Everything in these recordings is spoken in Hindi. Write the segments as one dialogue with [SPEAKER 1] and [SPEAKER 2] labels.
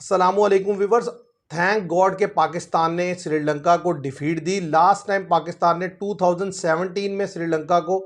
[SPEAKER 1] अस्सलामुअलैकुम व्यूवर्स। थैंक गॉड के पाकिस्तान ने श्रीलंका को डिफीट दी। लास्ट टाइम पाकिस्तान ने 2017 में श्रीलंका को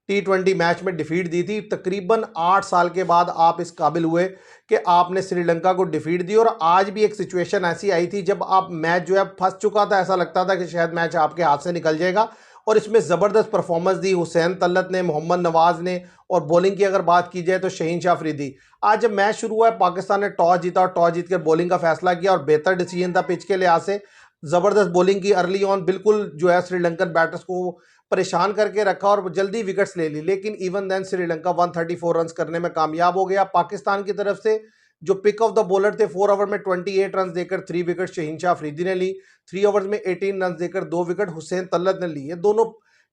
[SPEAKER 1] T20 मैच में डिफीट दी थी। तकरीबन 8 साल के बाद आप इस काबिल हुए कि आपने श्रीलंका को डिफीट दी। और आज भी एक सिचुएशन ऐसी आई थी जब आप मैच जो है फंस चुका था, ऐसा लगता था कि शायद मैच आपके हाथ से निकल जाएगा। और इसमें ज़बरदस्त परफॉर्मेंस दी हुसैन तलत ने, मोहम्मद नवाज ने, और बॉलिंग की अगर बात की जाए तो शहीन शाह अफरीदी। आज जब मैच शुरू हुआ है, पाकिस्तान ने टॉस जीता और टॉस जीतकर बॉलिंग का फैसला किया और बेहतर डिसीजन था पिच के लिहाज से। ज़बरदस्त बॉलिंग की अर्ली ऑन, बिल्कुल जो है श्रीलंकन बैटर्स को परेशान करके रखा और जल्दी विकेट्स ले ली। लेकिन इवन देन श्रीलंका 134 रन करने में कामयाब हो गया। पाकिस्तान की तरफ से जो पिक ऑफ द बॉलर थे, 4 ओवर में 28 रन देकर 3 विकेट शहीन शाह अफरीदी ने ली। 3 ओवर्स में 18 रन देकर 2 विकेट हुसैन तलत ने ली। ये दोनों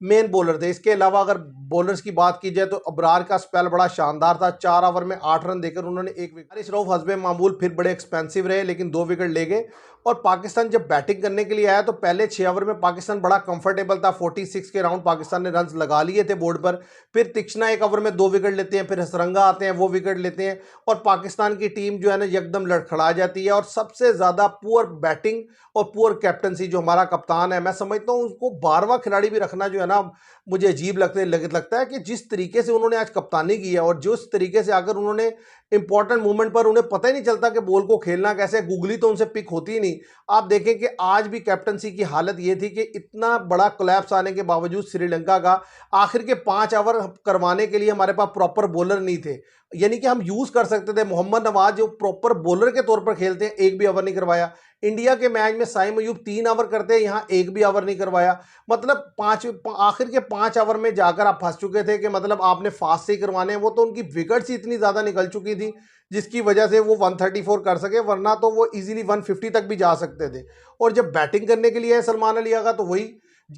[SPEAKER 1] मेन बॉलर थे। इसके अलावा अगर बॉलर्स की बात की जाए तो अबरार का स्पेल बड़ा शानदार था। 4 ओवर में 8 रन देकर उन्होंने 1 विकेट। हारिस रऊफ हस्बे मामूल फिर बड़े एक्सपेंसिव रहे, लेकिन 2 विकेट ले गए। और पाकिस्तान जब बैटिंग करने के लिए आया तो पहले 6 ओवर में पाकिस्तान बड़ा कंफर्टेबल था। 46 के राउंड पाकिस्तान ने रन लगा लिए थे बोर्ड पर। फिर तीक्ष्णा 1 ओवर में 2 विकेट लेते हैं, फिर हसरंगा आते हैं, वो विकेट लेते हैं और पाकिस्तान की टीम जो है ना एकदम लड़खड़ा जाती है। और सबसे ज़्यादा पुअर बैटिंग और पुअर कैप्टनसी जो हमारा कप्तान है, मैं समझता हूँ उसको 12वां खिलाड़ी भी रखना जो है ना मुझे अजीब लगता है कि जिस तरीके से उन्होंने आज कप्तानी की है और जिस तरीके से अगर उन्होंने इंपॉर्टेंट मूवमेंट पर उन्हें पता ही नहीं चलता कि बॉल को खेलना कैसे, गूगली तो उनसे पिक होती ही नहीं। आप देखें कि आज भी कैप्टनसी की हालत ये थी कि इतना बड़ा कोलैप्स आने के बावजूद श्रीलंका का आखिर के 5 ओवर करवाने के लिए हमारे पास प्रॉपर बॉलर नहीं थे। यानी कि हम यूज कर सकते थे मोहम्मद नवाज जो प्रॉपर बॉलर के तौर पर खेलते हैं, एक भी ओवर नहीं करवाया। इंडिया के मैच में साइम अयूब 3 ओवर करते हैं, यहाँ एक भी ओवर नहीं करवाया। मतलब आखिर के 5 ओवर में जाकर आप फंस चुके थे कि मतलब आपने फास्ट से ही करवाने हैं। वो तो उनकी विकेट्स ही इतनी ज़्यादा निकल चुकी थी जिसकी वजह से वो 134 कर सके, वरना तो वो इजीली 150 तक भी जा सकते थे। और जब बैटिंग करने के लिए सलमान अली आगा तो वही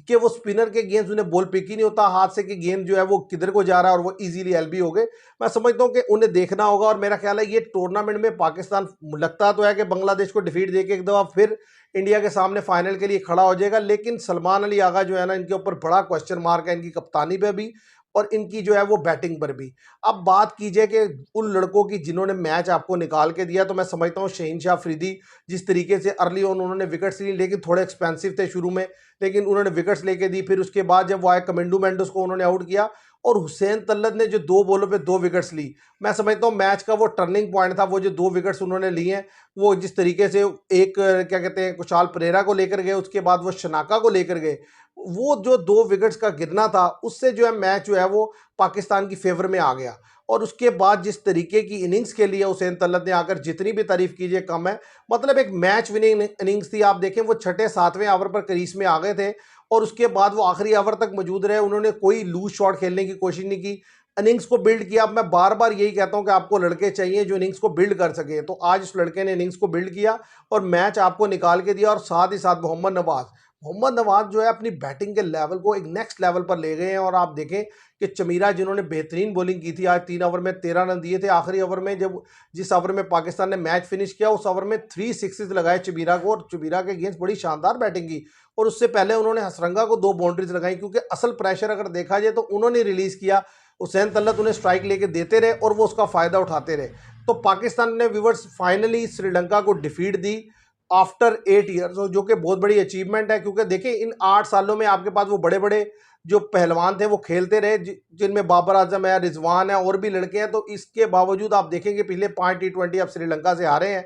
[SPEAKER 1] कि वो स्पिनर के गेंद उन्हें बॉल पिक ही नहीं होता हाथ से कि गेंद जो है वो किधर को जा रहा है और वो इजीली एलबी हो गए। मैं समझता हूँ कि उन्हें देखना होगा। और मेरा ख्याल है ये टूर्नामेंट में पाकिस्तान लगता तो है कि बांग्लादेश को डिफीट देके एक दफ़ा फिर इंडिया के सामने फाइनल के लिए खड़ा हो जाएगा। लेकिन सलमान अली आगा जो है ना, इनके ऊपर बड़ा क्वेश्चन मार्क है, इनकी कप्तानी पे भी और इनकी जो है वो बैटिंग पर भी। अब बात कीजिए कि उन लड़कों की जिन्होंने मैच आपको निकाल के दिया, तो मैं समझता हूँ शहीन शाह अफरीदी जिस तरीके से अर्ली ऑन उन्होंने विकेट्स ली, लेकिन थोड़े एक्सपेंसिव थे शुरू में, लेकिन उन्होंने विकेट्स लेके दी। फिर उसके बाद जब वो आए कमेंडू मेंडोस को उन्होंने आउट किया और हुसैन तलत ने जो 2 बॉलों पे 2 विकेट्स ली, मैं समझता हूँ मैच का वो टर्निंग पॉइंट था। वो जो 2 विकेट्स उन्होंने लिए हैं, वो जिस तरीके से एक क्या कहते हैं कुशाल परेरा को लेकर गए, उसके बाद वो शनाका को लेकर गए, वो जो 2 विकेट्स का गिरना था उससे जो है मैच जो है वो पाकिस्तान की फेवर में आ गया। और उसके बाद जिस तरीके की इनिंग्स के लिए हुसैन तलत ने आकर, जितनी भी तारीफ कीजिए कम है। मतलब एक मैच विनिंग इनिंग्स थी। आप देखें वो 6-7वें ओवर पर क्रीज में आ गए थे और उसके बाद वो आखिरी ओवर तक मौजूद रहे। उन्होंने कोई लूज शॉट खेलने की कोशिश नहीं की, इनिंग्स को बिल्ड किया। अब मैं बार बार यही कहता हूं कि आपको लड़के चाहिए जो इनिंग्स को बिल्ड कर सके, तो आज इस लड़के ने इनिंग्स को बिल्ड किया और मैच आपको निकाल के दिया। और साथ ही साथ मोहम्मद नवाज जो है अपनी बैटिंग के लेवल को एक नेक्स्ट लेवल पर ले गए हैं। और आप देखें कि चमीरा जिन्होंने बेहतरीन बॉलिंग की थी, आज 3 ओवर में 13 रन दिए थे। आखिरी ओवर में जब जिस ओवर में पाकिस्तान ने मैच फिनिश किया, उस ओवर में 3 सिक्सेस लगाए चमीरा को और चमीरा के अगेंस्ट बड़ी शानदार बैटिंग की। और उससे पहले उन्होंने हसरंगा को 2 बाउंड्रीज लगाई, क्योंकि असल प्रेशर अगर देखा जाए तो उन्होंने रिलीज किया। हुसैन तलत उन्हें स्ट्राइक लेके देते रहे और वो उसका फायदा उठाते रहे। तो पाकिस्तान ने व्यूवर्स फाइनली श्रीलंका को डिफीट दी आफ्टर 8 ईयर्स, जो कि बहुत बड़ी अचीवमेंट है। क्योंकि देखिए इन 8 सालों में आपके पास वो बड़े बड़े जो पहलवान थे वो खेलते रहे, जिनमें बाबर आजम है, रिजवान है और भी लड़के हैं। तो इसके बावजूद आप देखेंगे पिछले 5 T20 अब श्रीलंका से हारे हैं।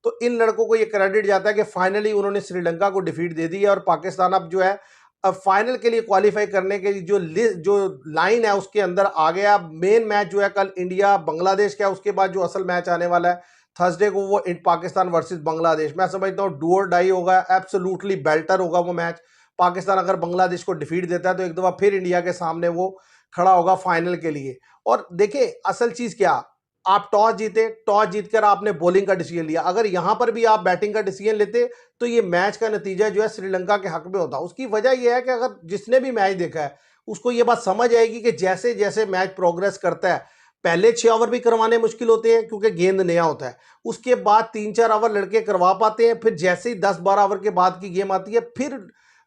[SPEAKER 1] तो इन लड़कों को ये क्रेडिट जाता है कि फाइनली उन्होंने श्रीलंका को डिफीट दे दी है। और पाकिस्तान अब जो है अब फाइनल के लिए क्वालिफाई करने के जो लाइन है उसके अंदर आ गया। मेन मैच जो है कल इंडिया बांग्लादेश का है, उसके बाद जो असल मैच आने वाला है थर्सडे को, वो पाकिस्तान वर्सेस बांग्लादेश। मैं समझता हूँ डू और डाई होगा, एब्सोल्युटली बेल्टर होगा वो मैच। पाकिस्तान अगर बांग्लादेश को डिफीट देता है तो एक दफ़ा फिर इंडिया के सामने वो खड़ा होगा फाइनल के लिए। और देखिए असल चीज़ क्या, आप टॉस जीते, टॉस जीतकर आपने बॉलिंग का डिसीजन लिया। अगर यहां पर भी आप बैटिंग का डिसीजन लेते तो ये मैच का नतीजा जो है श्रीलंका के हक में होता। उसकी वजह यह है कि अगर जिसने भी मैच देखा है उसको ये बात समझ आएगी कि जैसे जैसे मैच प्रोग्रेस करता है, पहले 6 ओवर भी करवाने मुश्किल होते हैं क्योंकि गेंद नया होता है। उसके बाद 3-4 ओवर लड़के करवा पाते हैं, फिर जैसे ही 10-12 ओवर के बाद की गेम आती है, फिर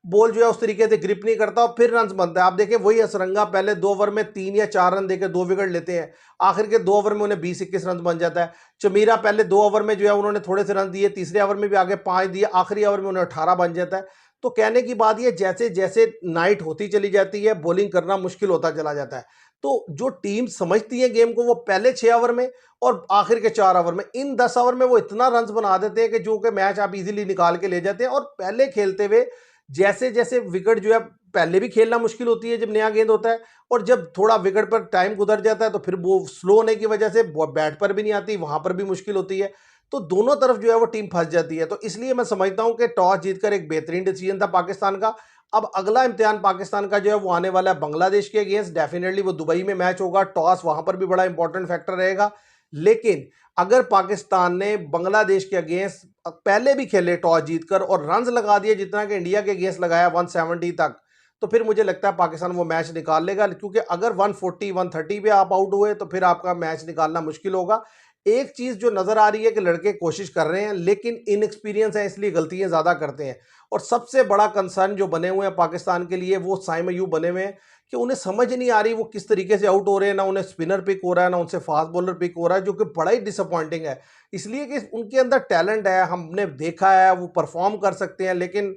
[SPEAKER 1] बॉल जो है उस तरीके से ग्रिप नहीं करता और फिर रन बनता है। आप देखें वही असरंगा पहले 2 ओवर में 3 या 4 रन देकर 2 विकेट लेते हैं, आखिर के 2 ओवर में उन्हें 20-21 रन बन जाता है। चमीरा पहले 2 ओवर में जो है उन्होंने थोड़े से रन दिए, तीसरे ओवर में भी आगे 5 दिए, आखिरी ओवर में उन्हें 18 बन जाता है। तो कहने की बात ये, जैसे जैसे नाइट होती चली जाती है बॉलिंग करना मुश्किल होता चला जाता है। तो जो टीम समझती है गेम को, वो पहले 6 ओवर में और आखिर के 4 ओवर में, इन 10 ओवर में वो इतना रन बना देते हैं कि जो कि मैच आप इजीली निकाल के ले जाते हैं। और पहले खेलते हुए जैसे जैसे विकेट जो है, पहले भी खेलना मुश्किल होती है जब नया गेंद होता है, और जब थोड़ा विकेट पर टाइम गुजर जाता है तो फिर वो स्लो होने की वजह से बैट पर भी नहीं आती, वहां पर भी मुश्किल होती है। तो दोनों तरफ जो है वो टीम फंस जाती है। तो इसलिए मैं समझता हूं कि टॉस जीतकर एक बेहतरीन डिसीजन था पाकिस्तान का। अब अगला इम्तिहान पाकिस्तान का जो है वो आने वाला है बांग्लादेश के अगेंस्ट। डेफिनेटली वो दुबई में मैच होगा, टॉस वहां पर भी बड़ा इंपॉर्टेंट फैक्टर रहेगा। लेकिन अगर पाकिस्तान ने बांग्लादेश के अगेंस्ट पहले भी खेले टॉस जीतकर और रन लगा दिए जितना कि इंडिया के अगेंस्ट लगाया 170 तक, तो फिर मुझे लगता है पाकिस्तान वो मैच निकाल लेगा। क्योंकि अगर 140 130 पे आप आउट हुए तो फिर आपका मैच निकालना मुश्किल होगा। एक चीज जो नजर आ रही है कि लड़के कोशिश कर रहे हैं लेकिन इनएक्सपीरियंस है, इसलिए गलतियां ज्यादा करते हैं। और सबसे बड़ा कंसर्न जो बने हुए हैं पाकिस्तान के लिए वो साइम अयूब बने हुए हैं कि उन्हें समझ नहीं आ रही वो किस तरीके से आउट हो रहे हैं। ना उन्हें स्पिनर पिक हो रहा है, ना उनसे फास्ट बॉलर पिक हो रहा है, जो कि बड़ा ही डिसअपॉइंटिंग है। इसलिए कि उनके अंदर टैलेंट है, हमने देखा है, वो परफॉर्म कर सकते हैं, लेकिन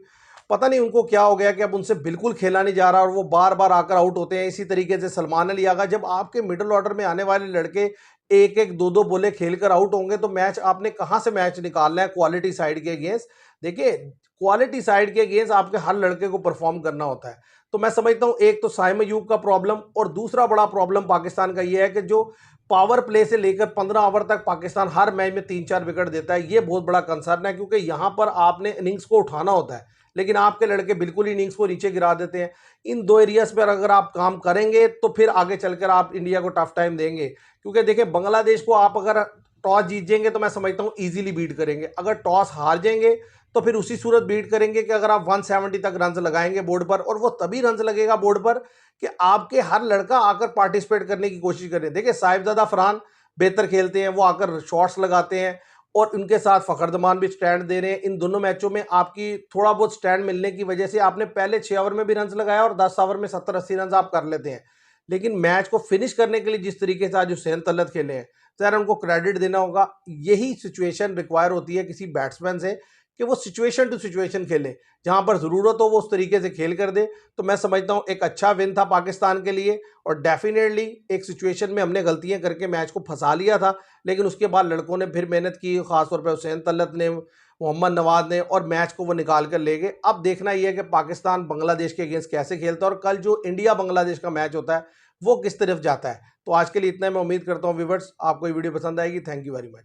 [SPEAKER 1] पता नहीं उनको क्या हो गया कि अब उनसे बिल्कुल खेला नहीं जा रहा और वो बार बार आकर आउट होते हैं। इसी तरीके से सलमान अली आगा, जब आपके मिडिल ऑर्डर में आने वाले लड़के एक एक दो दो बोले खेलकर आउट होंगे तो मैच आपने कहां से मैच निकालना है क्वालिटी साइड के अगेंस्ट। देखिए, क्वालिटी साइड के अगेंस्ट आपके हर लड़के को परफॉर्म करना होता है। तो मैं समझता हूं एक तो साइम अयूब का प्रॉब्लम, और दूसरा बड़ा प्रॉब्लम पाकिस्तान का यह है कि जो पावर प्ले से लेकर 15 ओवर तक पाकिस्तान हर मैच में 3-4 विकेट देता है, ये बहुत बड़ा कंसर्न है। क्योंकि यहां पर आपने इनिंग्स को उठाना होता है, लेकिन आपके लड़के बिल्कुल ही इनिंग्स को नीचे गिरा देते हैं। इन दो एरियाज पर अगर आप काम करेंगे तो फिर आगे चलकर आप इंडिया को टफ टाइम देंगे। क्योंकि देखिए, बांग्लादेश को आप अगर टॉस जीत जाएंगे तो मैं समझता हूं इजीली बीट करेंगे। अगर टॉस हार जाएंगे तो फिर उसी सूरत बीट करेंगे कि अगर आप 170 तक रन लगाएंगे बोर्ड पर, और वो तभी रन लगेगा बोर्ड पर कि आपके हर लड़का आकर पार्टिसिपेट करने की कोशिश करे। देखिए, साहिबजादा फरहान बेहतर खेलते हैं, वो आकर शॉट्स लगाते हैं, और उनके साथ फखरजमान भी स्टैंड दे रहे हैं। इन दोनों मैचों में आपकी थोड़ा बहुत स्टैंड मिलने की वजह से आपने पहले 6 ओवर में भी रन लगाया और 10 ओवर में 70-80 रन आप कर लेते हैं। लेकिन मैच को फिनिश करने के लिए जिस तरीके से आज हुसैन तलत खेले हैं, सर उनको क्रेडिट देना होगा। यही सिचुएशन रिक्वायर होती है किसी बैट्समैन से कि वो सिचुएशन टू सिचुएशन खेले, जहां पर जरूरत हो वो उस तरीके से खेल कर दे। तो मैं समझता हूं एक अच्छा विन था पाकिस्तान के लिए, और डेफिनेटली एक सिचुएशन में हमने गलतियां करके मैच को फंसा लिया था, लेकिन उसके बाद लड़कों ने फिर मेहनत की, खासतौर पर हुसैन तलत ने, मोहम्मद नवाज ने, और मैच को वो निकाल कर ले गए। अब देखना यह है कि पाकिस्तान बांग्लादेश के अगेंस्ट कैसे खेलता है और कल जो इंडिया बांग्लादेश का मैच होता है वो किस तरफ जाता है। तो आज के लिए इतना, मैं उम्मीद करता हूँ व्यूअर्स आपको ये वीडियो पसंद आएगी। Thank you very much.